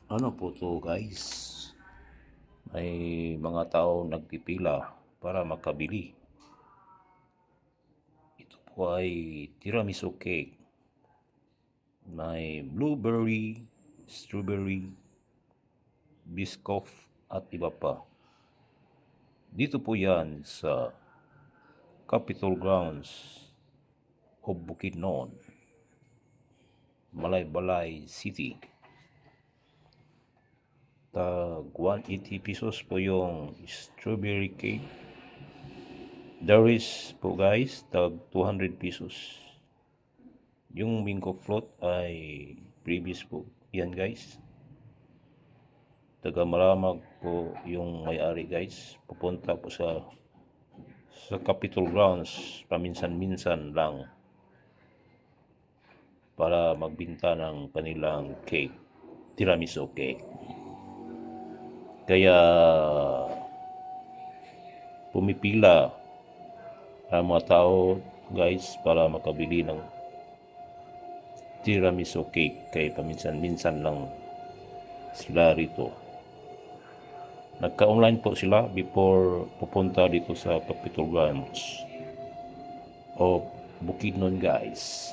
Ano po to guys? May mga tao nagpipila para makabili. Ito po ay tiramisu cake. May blueberry, strawberry, biscoff at iba pa. Dito po yan sa Capitol Grounds of Bukidnon, Malaybalay City. Tag 180 pesos po yung strawberry cake. There is po guys, tag 200 pesos. Yung mango float ay previous po. Yan guys. Taga Maramag po yung may-ari guys. Pupunta po sa Capitol Grounds paminsan-minsan lang para magbinta ng kanilang cake, tiramisu cake. Kaya pumipila ang mga tao guys para makabili ng tiramisu cake, kaya paminsan-minsan lang sila rito. Nagka-online po sila before pupunta dito sa Capitol Grounds of Bukidnon guys.